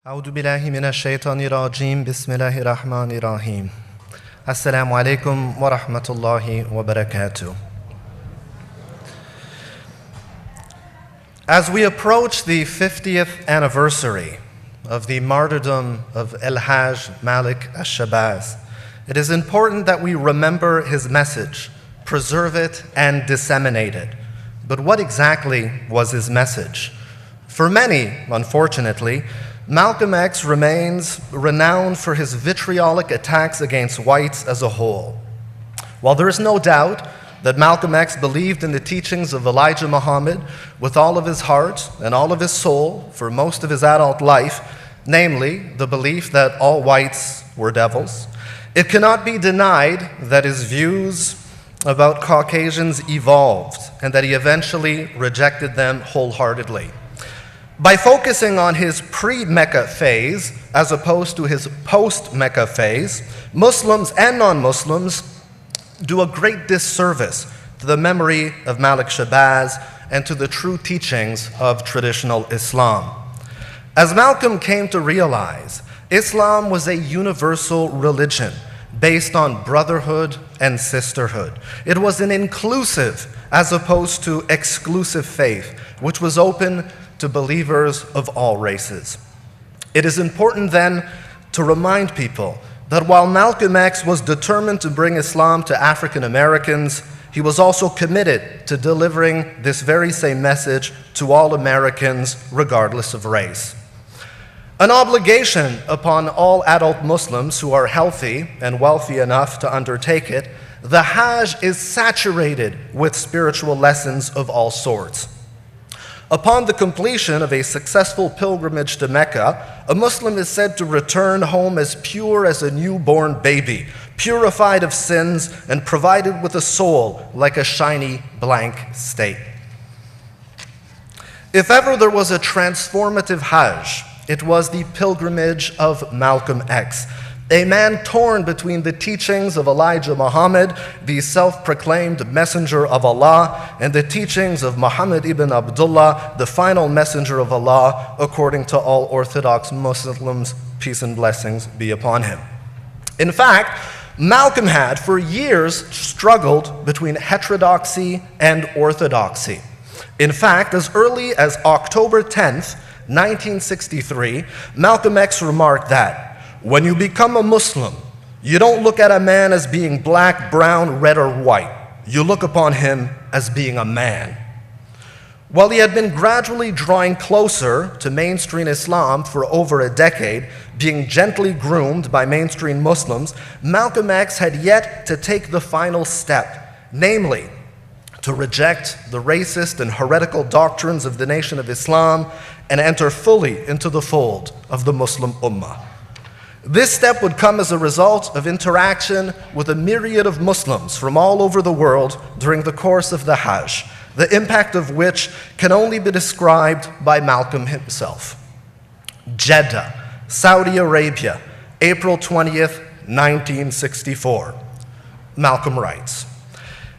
أعوذ بالله من الشيطان الرجيم بسم الله الرحمن الرحيم السلام عليكم ورحمة الله وبركاته. As we approach the 50th anniversary of the martyrdom of El-Hajj Malik al-Shabazz, it is important that we remember his message, preserve it, and disseminate it. But what exactly was his message? For many, unfortunately, Malcolm X remains renowned for his vitriolic attacks against whites as a whole. While there is no doubt that Malcolm X believed in the teachings of Elijah Muhammad with all of his heart and all of his soul for most of his adult life, namely the belief that all whites were devils, it cannot be denied that his views about Caucasians evolved and that he eventually rejected them wholeheartedly. By focusing on his pre-Mecca phase as opposed to his post-Mecca phase, Muslims and non-Muslims do a great disservice to the memory of Malik Shabazz and to the true teachings of traditional Islam. As Malcolm came to realize, Islam was a universal religion based on brotherhood and sisterhood. It was an inclusive as opposed to exclusive faith, which was open to believers of all races. It is important then to remind people that while Malcolm X was determined to bring Islam to African Americans, he was also committed to delivering this very same message to all Americans, regardless of race. An obligation upon all adult Muslims who are healthy and wealthy enough to undertake it, the Hajj is saturated with spiritual lessons of all sorts. Upon the completion of a successful pilgrimage to Mecca, a Muslim is said to return home as pure as a newborn baby, purified of sins and provided with a soul like a shiny blank slate. If ever there was a transformative Hajj, it was the pilgrimage of Malcolm X, a man torn between the teachings of Elijah Muhammad, the self-proclaimed messenger of Allah, and the teachings of Muhammad ibn Abdullah, the final messenger of Allah, according to all Orthodox Muslims, peace and blessings be upon him. In fact, Malcolm had for years struggled between heterodoxy and orthodoxy. In fact, as early as October 10th, 1963, Malcolm X remarked that when you become a Muslim, you don't look at a man as being black, brown, red, or white. You look upon him as being a man. While he had been gradually drawing closer to mainstream Islam for over a decade, being gently groomed by mainstream Muslims, Malcolm X had yet to take the final step, namely, to reject the racist and heretical doctrines of the Nation of Islam and enter fully into the fold of the Muslim Ummah. This step would come as a result of interaction with a myriad of Muslims from all over the world during the course of the Hajj, the impact of which can only be described by Malcolm himself. Jeddah, Saudi Arabia, April 20th, 1964. Malcolm writes,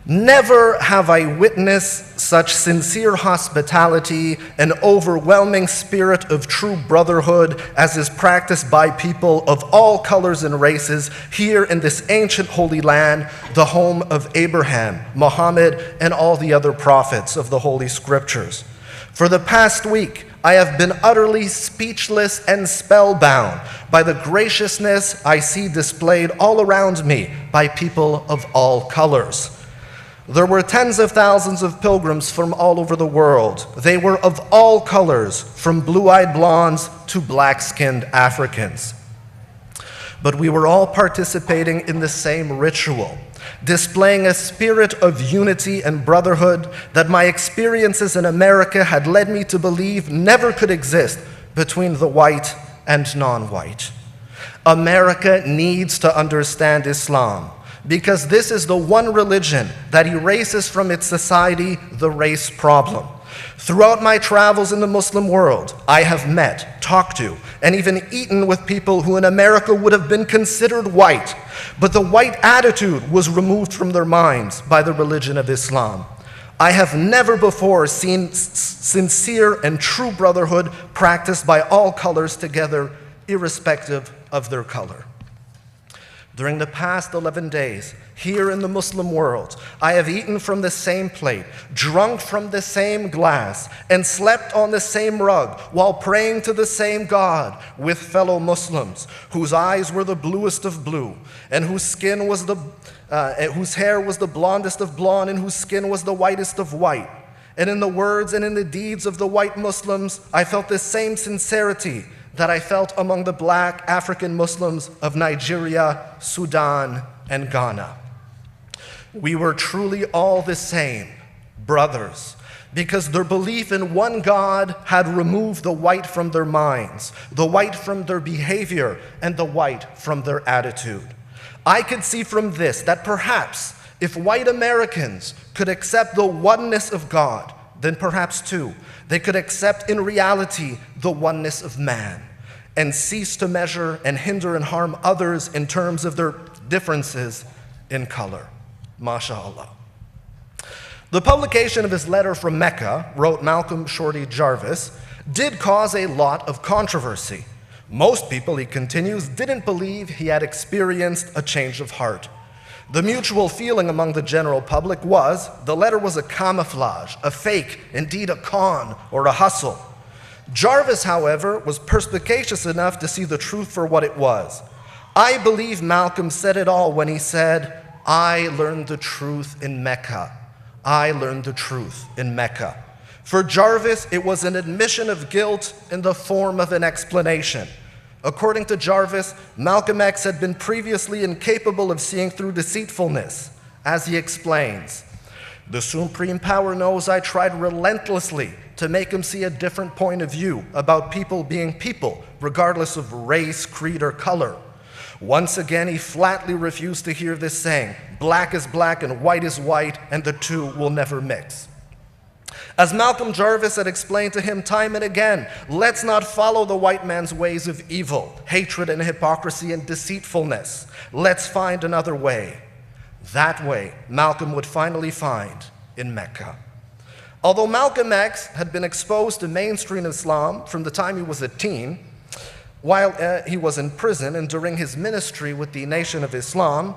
"Never have I witnessed such sincere hospitality and overwhelming spirit of true brotherhood as is practiced by people of all colors and races here in this ancient holy land, the home of Abraham, Muhammad, and all the other prophets of the Holy Scriptures. For the past week, I have been utterly speechless and spellbound by the graciousness I see displayed all around me by people of all colors. There were tens of thousands of pilgrims from all over the world. They were of all colors, from blue-eyed blondes to black-skinned Africans. But we were all participating in the same ritual, displaying a spirit of unity and brotherhood that my experiences in America had led me to believe never could exist between the white and non-white. America needs to understand Islam, because this is the one religion that erases from its society the race problem. Throughout my travels in the Muslim world, I have met, talked to, and even eaten with people who in America would have been considered white, but the white attitude was removed from their minds by the religion of Islam. I have never before seen sincere and true brotherhood practiced by all colors together, irrespective of their color. During the past 11 days, here in the Muslim world, I have eaten from the same plate, drunk from the same glass, and slept on the same rug while praying to the same God with fellow Muslims whose eyes were the bluest of blue, and whose hair was the blondest of blonde, and whose skin was the whitest of white. And in the words and in the deeds of the white Muslims, I felt the same sincerity that I felt among the black African Muslims of Nigeria, Sudan, and Ghana. We were truly all the same, brothers, because their belief in one God had removed the white from their minds, the white from their behavior, and the white from their attitude. I could see from this that perhaps if white Americans could accept the oneness of God, then perhaps too, they could accept in reality the oneness of man and cease to measure and hinder and harm others in terms of their differences in color. MashaAllah. The publication of his letter from Mecca, wrote Malcolm Shorty Jarvis, did cause a lot of controversy. Most people, he continues, didn't believe he had experienced a change of heart. The mutual feeling among the general public was the letter was a camouflage, a fake, indeed a con or a hustle. Jarvis, however, was perspicacious enough to see the truth for what it was. I believe Malcolm said it all when he said, I learned the truth in Mecca. I learned the truth in Mecca. For Jarvis, it was an admission of guilt in the form of an explanation. According to Jarvis, Malcolm X had been previously incapable of seeing through deceitfulness. As he explains, the Supreme Power knows I tried relentlessly to make him see a different point of view about people being people, regardless of race, creed, or color. Once again, he flatly refused to hear this saying, black is black and white is white, and the two will never mix. As Malcolm Jarvis had explained to him time and again, let's not follow the white man's ways of evil, hatred and hypocrisy and deceitfulness. Let's find another way. That way, Malcolm would finally find in Mecca. Although Malcolm X had been exposed to mainstream Islam from the time he was a teen, while he was in prison and during his ministry with the Nation of Islam,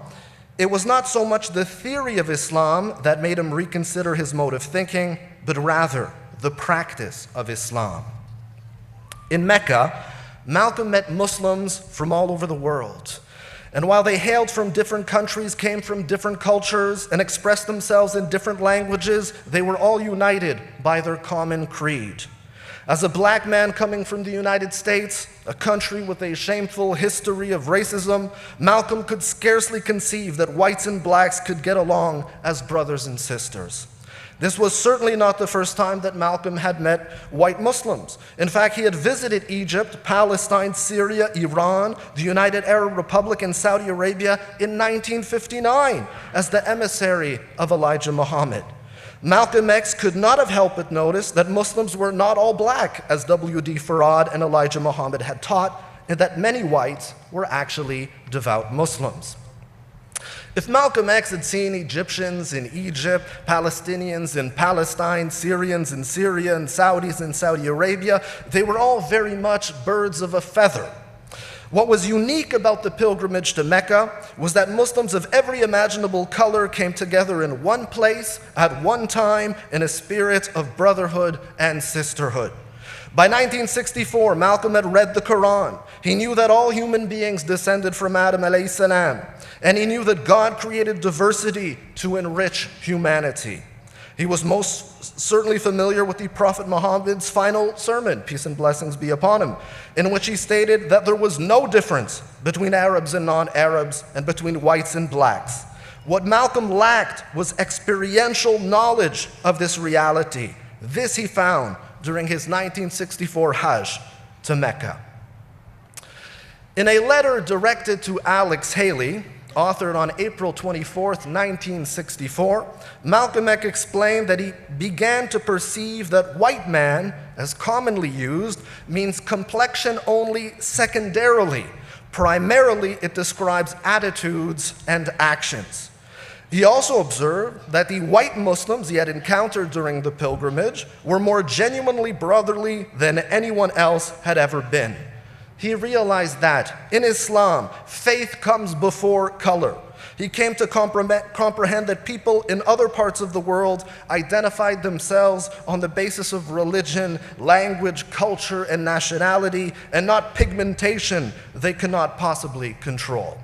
it was not so much the theory of Islam that made him reconsider his mode of thinking, but rather the practice of Islam. In Mecca, Malcolm met Muslims from all over the world. And while they hailed from different countries, came from different cultures, and expressed themselves in different languages, they were all united by their common creed. As a black man coming from the United States, a country with a shameful history of racism, Malcolm could scarcely conceive that whites and blacks could get along as brothers and sisters. This was certainly not the first time that Malcolm had met white Muslims. In fact, he had visited Egypt, Palestine, Syria, Iran, the United Arab Republic, and Saudi Arabia in 1959 as the emissary of Elijah Muhammad. Malcolm X could not have helped but notice that Muslims were not all black, as W.D. Farad and Elijah Muhammad had taught, and that many whites were actually devout Muslims. If Malcolm X had seen Egyptians in Egypt, Palestinians in Palestine, Syrians in Syria, and Saudis in Saudi Arabia, they were all very much birds of a feather. What was unique about the pilgrimage to Mecca was that Muslims of every imaginable color came together in one place, at one time, in a spirit of brotherhood and sisterhood. By 1964, Malcolm had read the Quran. He knew that all human beings descended from Adam alayhi salam, and he knew that God created diversity to enrich humanity. He was most certainly familiar with the Prophet Muhammad's final sermon, peace and blessings be upon him, in which he stated that there was no difference between Arabs and non-Arabs and between whites and blacks. What Malcolm lacked was experiential knowledge of this reality. This he found during his 1964 Hajj to Mecca. In a letter directed to Alex Haley, authored on April 24th, 1964, Malcolm X explained that he began to perceive that white man, as commonly used, means complexion only secondarily. Primarily, it describes attitudes and actions. He also observed that the white Muslims he had encountered during the pilgrimage were more genuinely brotherly than anyone else had ever been. He realized that in Islam, faith comes before color. He came to comprehend that people in other parts of the world identified themselves on the basis of religion, language, culture, and nationality, and not pigmentation they cannot possibly control.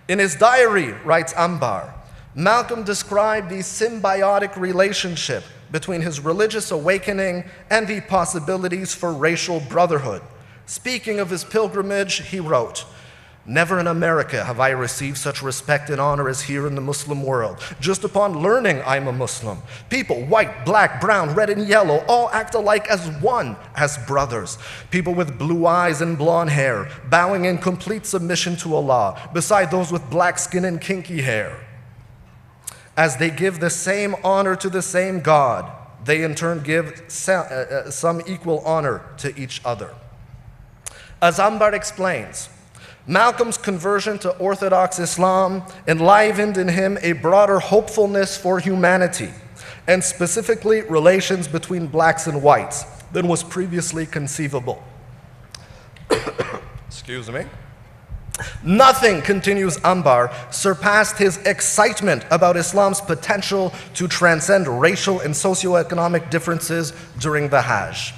In his diary, writes Ambar, Malcolm described the symbiotic relationship between his religious awakening and the possibilities for racial brotherhood. Speaking of his pilgrimage, he wrote, "Never in America have I received such respect and honor as here in the Muslim world. Just upon learning I'm a Muslim, people, white, black, brown, red, and yellow, all act alike as one, as brothers. People with blue eyes and blonde hair, bowing in complete submission to Allah, beside those with black skin and kinky hair. As they give the same honor to the same God, they in turn give some equal honor to each other." As Ambar explains, Malcolm's conversion to Orthodox Islam enlivened in him a broader hopefulness for humanity, and specifically relations between blacks and whites, than was previously conceivable. Excuse me. Nothing, continues Ambar, surpassed his excitement about Islam's potential to transcend racial and socioeconomic differences during the Hajj.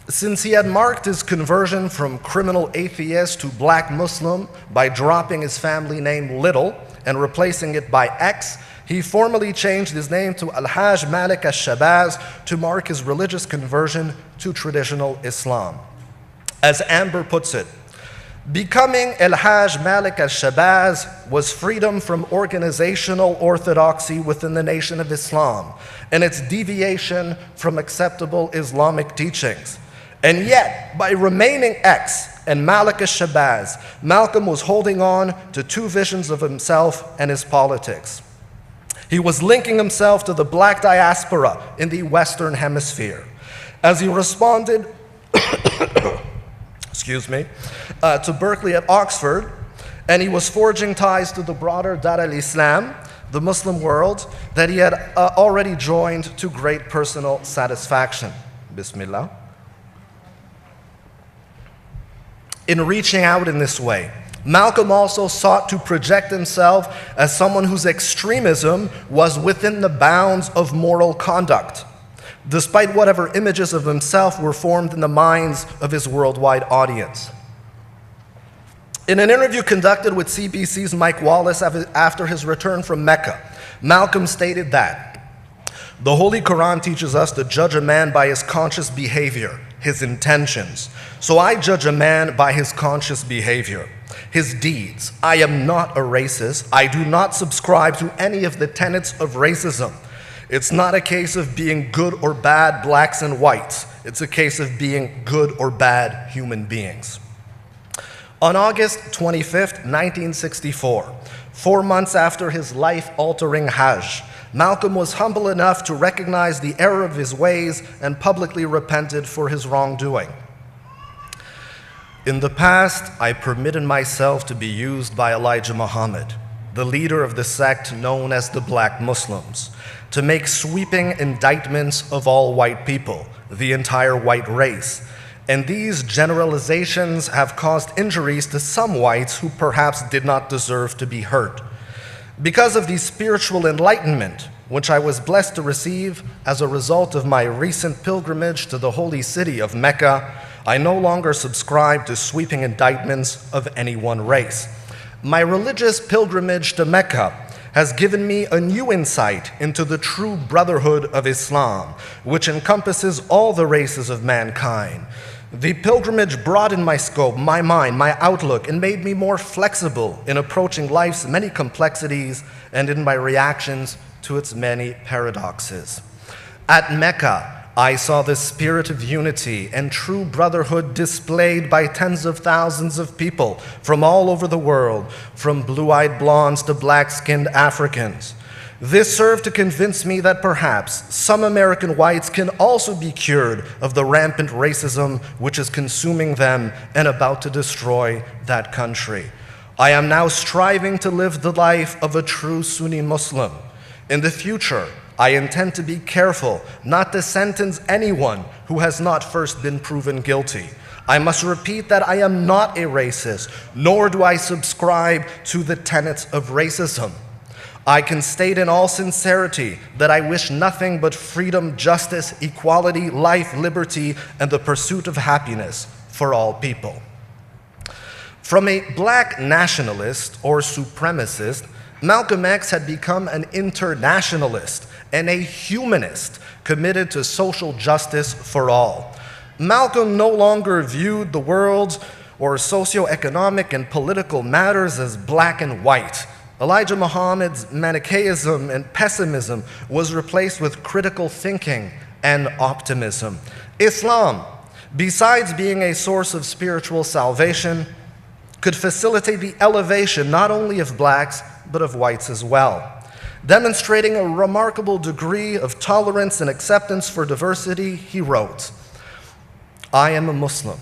Since he had marked his conversion from criminal atheist to black Muslim by dropping his family name Little and replacing it by X, he formally changed his name to Al-Hajj Malik al-Shabazz to mark his religious conversion to traditional Islam. As Amber puts it, becoming Al-Hajj Malik al-Shabazz was freedom from organizational orthodoxy within the Nation of Islam and its deviation from acceptable Islamic teachings. And yet, by remaining X and Malik al-Shabazz, Malcolm was holding on to two visions of himself and his politics. He was linking himself to the black diaspora in the Western Hemisphere. As he responded to Berkeley at Oxford, and he was forging ties to the broader Dar al-Islam, the Muslim world, that he had already joined to great personal satisfaction. Bismillah. In reaching out in this way, Malcolm also sought to project himself as someone whose extremism was within the bounds of moral conduct, despite whatever images of himself were formed in the minds of his worldwide audience. In an interview conducted with CBC's Mike Wallace after his return from Mecca, Malcolm stated that, "The Holy Quran teaches us to judge a man by his conscious behavior, his intentions. So I judge a man by his conscious behavior, his deeds. I am not a racist. I do not subscribe to any of the tenets of racism. It's not a case of being good or bad blacks and whites. It's a case of being good or bad human beings." On August 25th, 1964, 4 months after his life-altering Hajj, Malcolm was humble enough to recognize the error of his ways and publicly repented for his wrongdoing. "In the past, I permitted myself to be used by Elijah Muhammad, the leader of the sect known as the Black Muslims, to make sweeping indictments of all white people, the entire white race. And these generalizations have caused injuries to some whites who perhaps did not deserve to be hurt. Because of the spiritual enlightenment, which I was blessed to receive as a result of my recent pilgrimage to the holy city of Mecca, I no longer subscribe to sweeping indictments of any one race. My religious pilgrimage to Mecca has given me a new insight into the true brotherhood of Islam, which encompasses all the races of mankind. The pilgrimage broadened my scope, my mind, my outlook, and made me more flexible in approaching life's many complexities and in my reactions to its many paradoxes. At Mecca, I saw the spirit of unity and true brotherhood displayed by tens of thousands of people from all over the world, from blue-eyed blondes to black-skinned Africans. This served to convince me that perhaps some American whites can also be cured of the rampant racism which is consuming them and about to destroy that country. I am now striving to live the life of a true Sunni Muslim. In the future, I intend to be careful not to sentence anyone who has not first been proven guilty. I must repeat that I am not a racist, nor do I subscribe to the tenets of racism. I can state in all sincerity that I wish nothing but freedom, justice, equality, life, liberty, and the pursuit of happiness for all people. From a black nationalist or supremacist, Malcolm X had become an internationalist and a humanist committed to social justice for all. Malcolm no longer viewed the world or socioeconomic and political matters as black and white. Elijah Muhammad's Manichaeism and pessimism was replaced with critical thinking and optimism. Islam, besides being a source of spiritual salvation, could facilitate the elevation not only of blacks, but of whites as well. Demonstrating a remarkable degree of tolerance and acceptance for diversity, he wrote, "I am a Muslim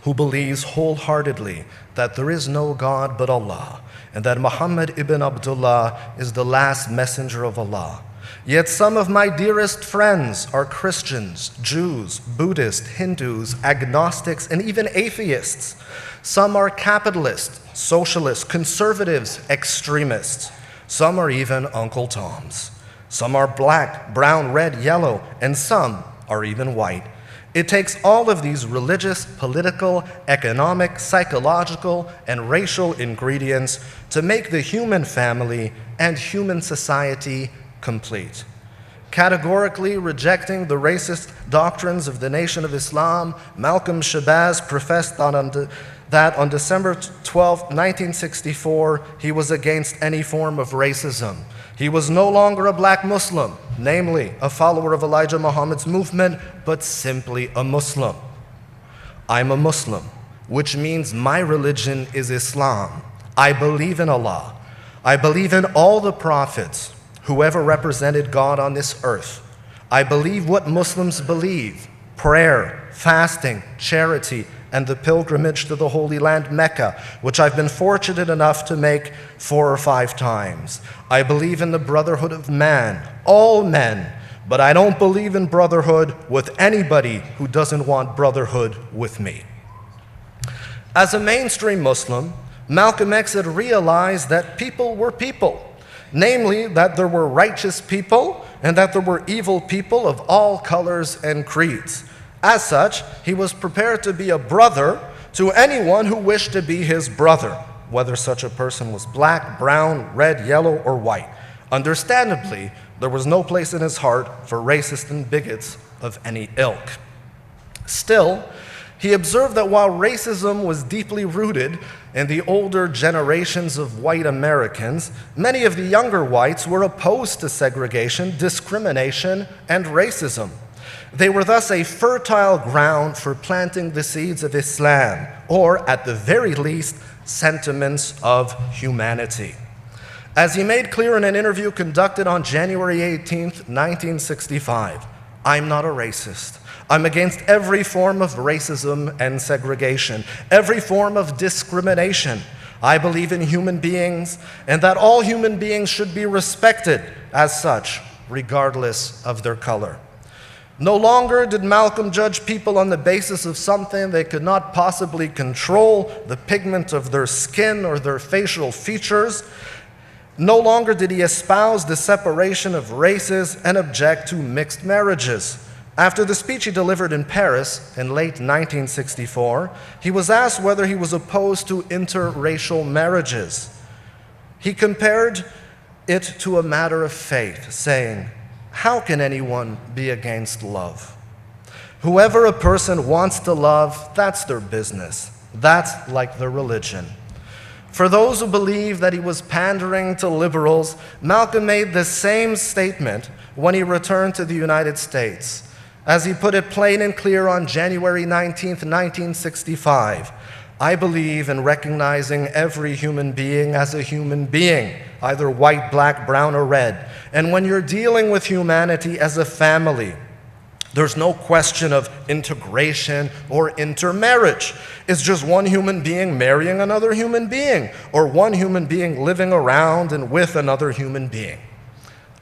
who believes wholeheartedly that there is no God but Allah, and that Muhammad ibn Abdullah is the last messenger of Allah. Yet some of my dearest friends are Christians, Jews, Buddhists, Hindus, agnostics, and even atheists. Some are capitalists, socialists, conservatives, extremists. Some are even Uncle Toms. Some are black, brown, red, yellow, and some are even white. It takes all of these religious, political, economic, psychological, and racial ingredients to make the human family and human society complete." Categorically rejecting the racist doctrines of the Nation of Islam, Malcolm Shabazz professed that on December 12, 1964, he was against any form of racism. He was no longer a black Muslim, namely a follower of Elijah Muhammad's movement, but simply a Muslim. "I'm a Muslim, which means my religion is Islam. I believe in Allah. I believe in all the prophets, whoever represented God on this earth. I believe what Muslims believe: prayer, fasting, charity, and the pilgrimage to the Holy Land, Mecca, which I've been fortunate enough to make 4 or 5 times. I believe in the brotherhood of man, all men, but I don't believe in brotherhood with anybody who doesn't want brotherhood with me." As a mainstream Muslim, Malcolm X had realized that people were people, namely that there were righteous people and that there were evil people of all colors and creeds. As such, he was prepared to be a brother to anyone who wished to be his brother, whether such a person was black, brown, red, yellow, or white. Understandably, there was no place in his heart for racists and bigots of any ilk. Still, he observed that while racism was deeply rooted in the older generations of white Americans, many of the younger whites were opposed to segregation, discrimination, and racism. They were thus a fertile ground for planting the seeds of Islam, or at the very least, sentiments of humanity. As he made clear in an interview conducted on January 18, 1965, "I'm not a racist. I'm against every form of racism and segregation, every form of discrimination. I believe in human beings and that all human beings should be respected as such, regardless of their color." No longer did Malcolm judge people on the basis of something they could not possibly control, the pigment of their skin or their facial features. No longer did he espouse the separation of races and object to mixed marriages. After the speech he delivered in Paris in late 1964, he was asked whether he was opposed to interracial marriages. He compared it to a matter of faith, saying, "How can anyone be against love? Whoever a person wants to love, that's their business. That's like their religion." For those who believe that he was pandering to liberals, Malcolm made the same statement when he returned to the United States. As he put it plain and clear on January 19, 1965, "I believe in recognizing every human being as a human being, either white, black, brown, or red. And when you're dealing with humanity as a family, There's no question of integration or intermarriage. It's just one human being marrying another human being, or one human being living around and with another human being.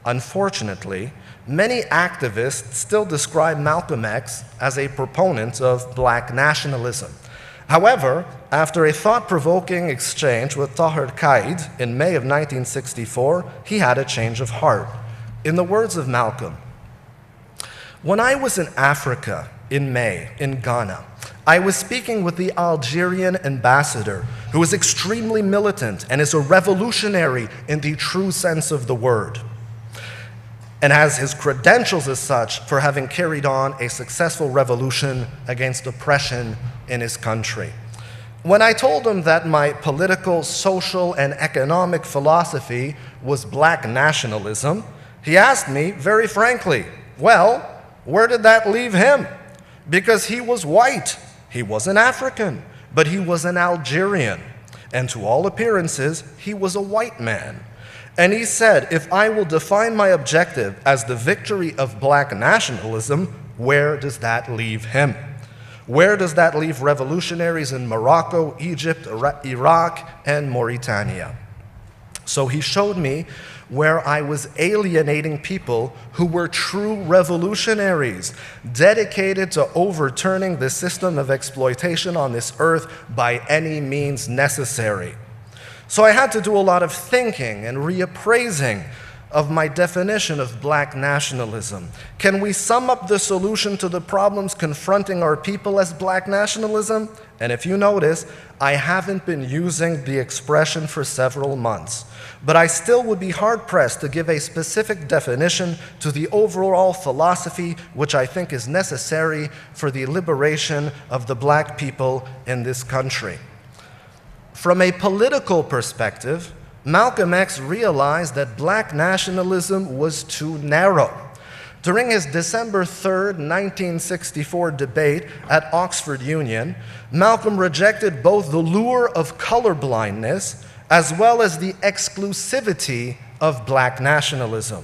Unfortunately, many activists still describe Malcolm X as a proponent of black nationalism. However, after a thought-provoking exchange with Tahir Qaid in May of 1964, he had a change of heart. In the words of Malcolm, "When I was in Africa in May, in Ghana, I was speaking with the Algerian ambassador, who is extremely militant and is a revolutionary in the true sense of the word, and has his credentials as such for having carried on a successful revolution against oppression in his country. When I told him that my political, social, and economic philosophy was black nationalism, he asked me very frankly, well, where did that leave him? Because he was white. He wasn't African, but he was an Algerian. And to all appearances, he was a white man. And he said, if I will define my objective as the victory of black nationalism, where does that leave him? Where does that leave revolutionaries in Morocco, Egypt, Iraq, and Mauritania? So he showed me where I was alienating people who were true revolutionaries, dedicated to overturning the system of exploitation on this earth by any means necessary. So I had to do a lot of thinking and reappraising of my definition of black nationalism. Can we sum up the solution to the problems confronting our people as black nationalism? And if you notice, I haven't been using the expression for several months, but I still would be hard-pressed to give a specific definition to the overall philosophy which I think is necessary for the liberation of the black people in this country. From a political perspective, Malcolm X realized that black nationalism was too narrow. During his December 3rd, 1964 debate at Oxford Union, Malcolm rejected both the lure of colorblindness as well as the exclusivity of black nationalism.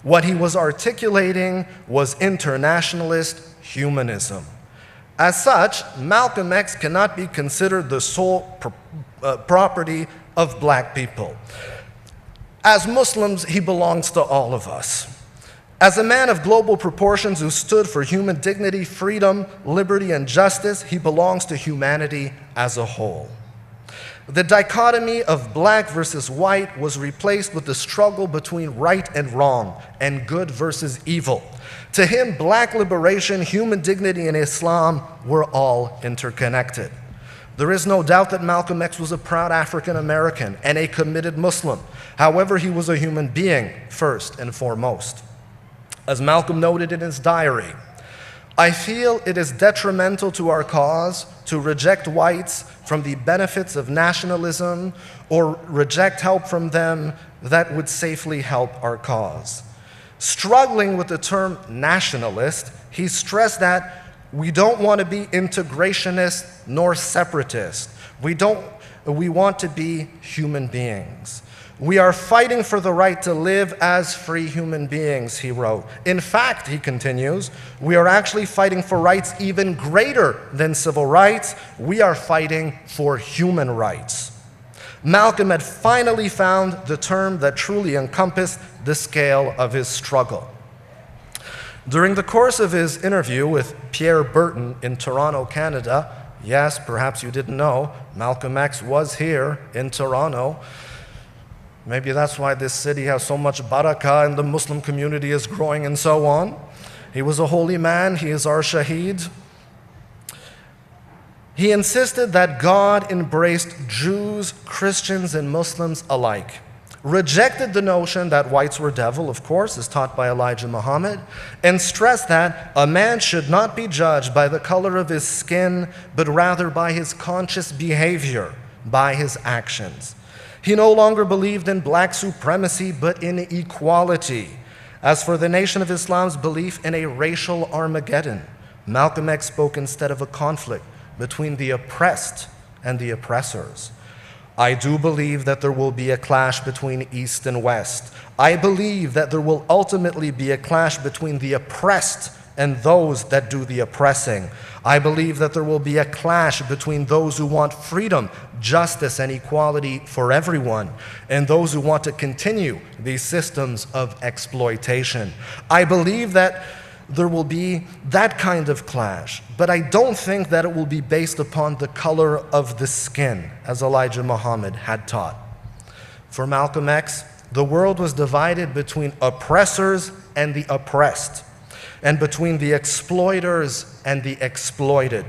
What he was articulating was internationalist humanism. As such, Malcolm X cannot be considered the sole property of black people. As Muslims, he belongs to all of us. As a man of global proportions who stood for human dignity, freedom, liberty, and justice, he belongs to humanity as a whole. The dichotomy of black versus white was replaced with the struggle between right and wrong and good versus evil. To him, black liberation, human dignity, and Islam were all interconnected. There is no doubt that Malcolm X was a proud African American and a committed Muslim. However, he was a human being first and foremost. As Malcolm noted in his diary, I feel it is detrimental to our cause to reject whites from the benefits of nationalism or reject help from them that would safely help our cause. Struggling with the term nationalist, he stressed that we don't want to be integrationist nor separatist. We want to be human beings. We are fighting for the right to live as free human beings, he wrote. In fact, he continues, we are actually fighting for rights even greater than civil rights. We are fighting for human rights. Malcolm had finally found the term that truly encompassed the scale of his struggle. During the course of his interview with Pierre Burton in Toronto, Canada, yes, perhaps you didn't know, Malcolm X was here in Toronto. Maybe that's why this city has so much barakah and the Muslim community is growing and so on. He was a holy man, he is our shaheed. He insisted that God embraced Jews, Christians, and Muslims alike. Rejected the notion that whites were devil, of course, as taught by Elijah Muhammad, and stressed that a man should not be judged by the color of his skin, but rather by his conscious behavior, by his actions. He no longer believed in black supremacy, but in equality. As for the Nation of Islam's belief in a racial Armageddon, Malcolm X spoke instead of a conflict between the oppressed and the oppressors. I do believe that there will be a clash between East and West. I believe that there will ultimately be a clash between the oppressed and those that do the oppressing. I believe that there will be a clash between those who want freedom, justice, and equality for everyone, and those who want to continue these systems of exploitation. I believe that there will be that kind of clash, but I don't think that it will be based upon the color of the skin, as Elijah Muhammad had taught. For Malcolm X, the world was divided between oppressors and the oppressed, and between the exploiters and the exploited.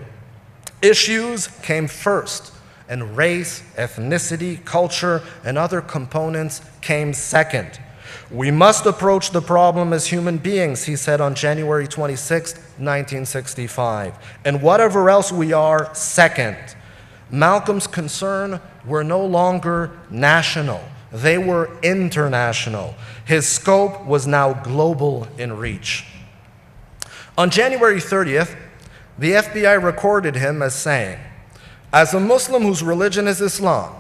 Issues came first, and race, ethnicity, culture, and other components came second. We must approach the problem as human beings, he said on January 26, 1965, and whatever else we are, second. Malcolm's concern were no longer national. They were international. His scope was now global in reach. On January 30th, the FBI recorded him as saying, "As a Muslim whose religion is Islam,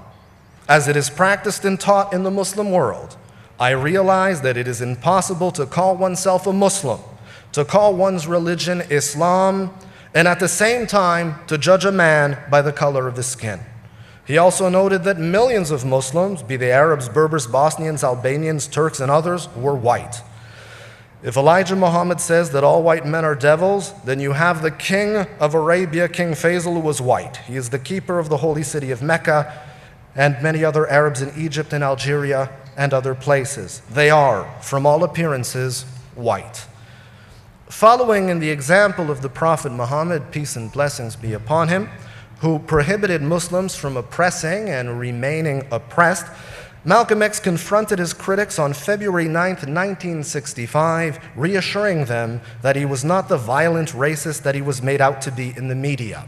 as it is practiced and taught in the Muslim world, I realize that it is impossible to call oneself a Muslim, to call one's religion Islam, and at the same time to judge a man by the color of his skin." He also noted that millions of Muslims, be they Arabs, Berbers, Bosnians, Albanians, Turks, and others, were white. If Elijah Muhammad says that all white men are devils, then you have the king of Arabia, King Faisal, who was white. He is the keeper of the holy city of Mecca, and many other Arabs in Egypt and Algeria and other places. They are, from all appearances, white. Following in the example of the Prophet Muhammad, peace and blessings be upon him, who prohibited Muslims from oppressing and remaining oppressed, Malcolm X confronted his critics on February 9, 1965, reassuring them that he was not the violent racist that he was made out to be in the media.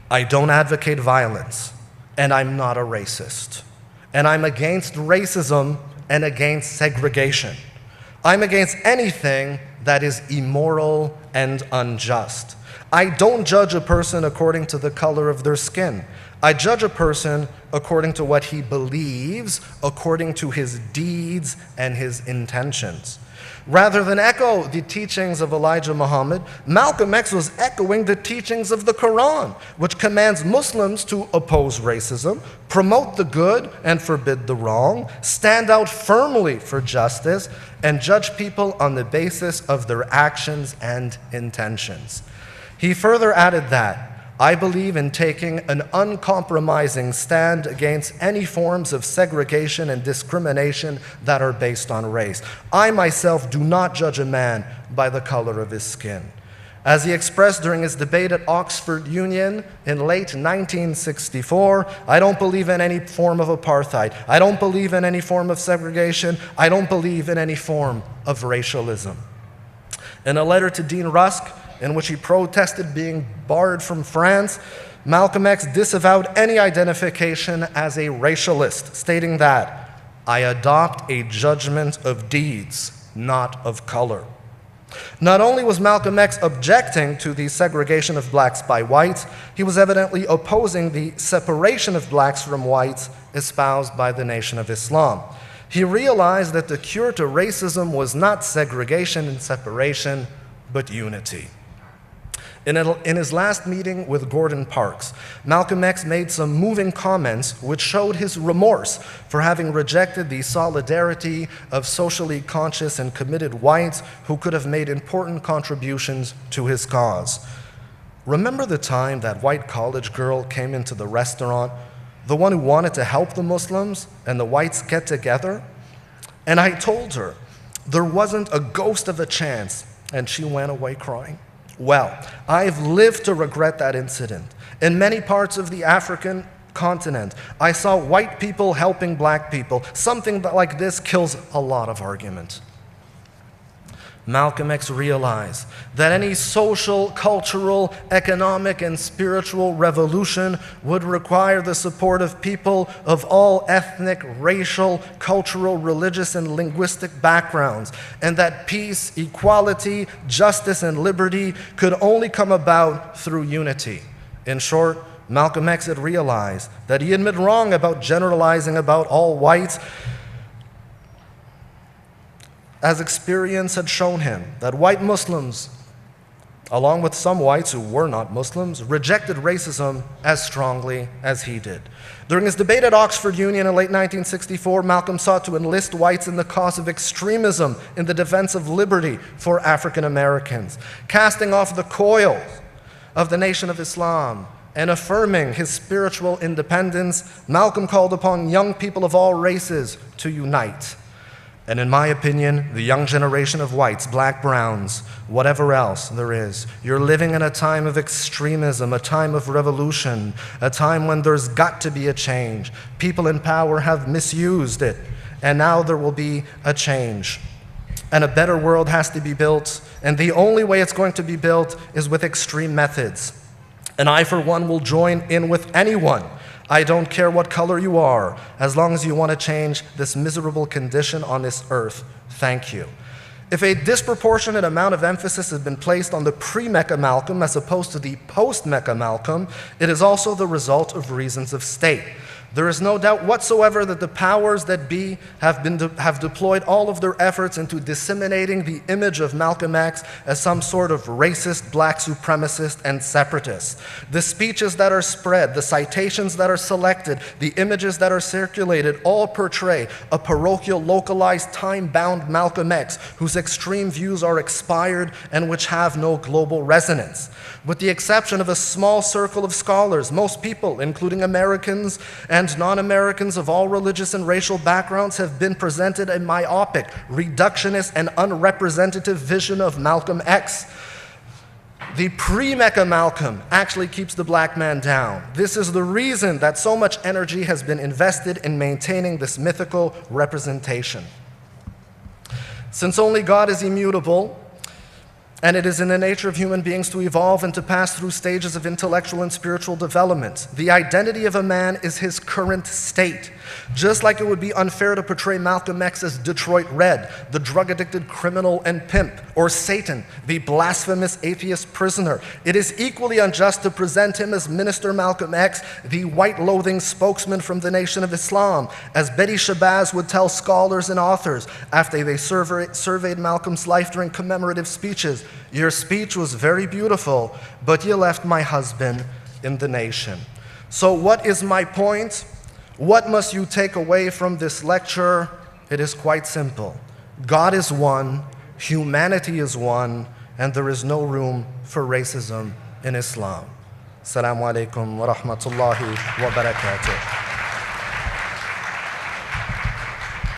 "I don't advocate violence, and I'm not a racist. And I'm against racism and against segregation. I'm against anything that is immoral and unjust. I don't judge a person according to the color of their skin. I judge a person according to what he believes, according to his deeds and his intentions." Rather than echo the teachings of Elijah Muhammad, Malcolm X was echoing the teachings of the Quran, which commands Muslims to oppose racism, promote the good and forbid the wrong, stand out firmly for justice, and judge people on the basis of their actions and intentions. He further added that, "I believe in taking an uncompromising stand against any forms of segregation and discrimination that are based on race. I myself do not judge a man by the color of his skin." As he expressed during his debate at Oxford Union in late 1964, "I don't believe in any form of apartheid. I don't believe in any form of segregation. I don't believe in any form of racialism." In a letter to Dean Rusk, in which he protested being barred from France, Malcolm X disavowed any identification as a racialist, stating that, "I adopt a judgment of deeds, not of color." Not only was Malcolm X objecting to the segregation of blacks by whites, he was evidently opposing the separation of blacks from whites espoused by the Nation of Islam. He realized that the cure to racism was not segregation and separation, but unity. In his last meeting with Gordon Parks, Malcolm X made some moving comments which showed his remorse for having rejected the solidarity of socially conscious and committed whites who could have made important contributions to his cause. "Remember the time that white college girl came into the restaurant, the one who wanted to help the Muslims and the whites get together? And I told her there wasn't a ghost of a chance, and she went away crying. Well, I've lived to regret that incident. In many parts of the African continent, I saw white people helping black people. Something like this kills a lot of argument." Malcolm X realized that any social, cultural, economic, and spiritual revolution would require the support of people of all ethnic, racial, cultural, religious, and linguistic backgrounds, and that peace, equality, justice, and liberty could only come about through unity. In short, Malcolm X had realized that he had been wrong about generalizing about all whites. as experience had shown him that white Muslims, along with some whites who were not Muslims, rejected racism as strongly as he did. During his debate at Oxford Union in late 1964, Malcolm sought to enlist whites in the cause of extremism in the defense of liberty for African Americans, casting off the coils of the Nation of Islam and affirming his spiritual independence. Malcolm called upon young people of all races to unite. And in my opinion, the young generation of whites, black, browns, whatever else there is, you're living in a time of extremism, a time of revolution, a time when there's got to be a change. People in power have misused it, and now there will be a change. And a better world has to be built, and the only way it's going to be built is with extreme methods. And I, for one, will join in with anyone. I don't care what color you are, as long as you want to change this miserable condition on this earth. Thank you. If a disproportionate amount of emphasis has been placed on the pre-Mecca Malcolm as opposed to the post-Mecca Malcolm, it is also the result of reasons of state. There is no doubt whatsoever that the powers that be have deployed all of their efforts into disseminating the image of Malcolm X as some sort of racist, black supremacist, and separatist. The speeches that are spread, the citations that are selected, the images that are circulated all portray a parochial, localized, time-bound Malcolm X whose extreme views are expired and which have no global resonance. With the exception of a small circle of scholars, most people, including Americans and non-Americans of all religious and racial backgrounds, have been presented a myopic, reductionist, and unrepresentative vision of Malcolm X. The pre-Mecca Malcolm actually keeps the black man down. This is the reason that so much energy has been invested in maintaining this mythical representation. Since only God is immutable, and it is in the nature of human beings to evolve and to pass through stages of intellectual and spiritual development, the identity of a man is his current state. Just like it would be unfair to portray Malcolm X as Detroit Red, the drug-addicted criminal and pimp, or Satan, the blasphemous atheist prisoner, it is equally unjust to present him as Minister Malcolm X, the white-loathing spokesman from the Nation of Islam, as Betty Shabazz would tell scholars and authors after they surveyed Malcolm's life during commemorative speeches. Your speech was very beautiful, but you left my husband in the nation. So what is my point? What must you take away from this lecture? It is quite simple. God is one, humanity is one, and there is no room for racism in Islam. Assalamu alaikum wa rahmatullahi wa barakatuh.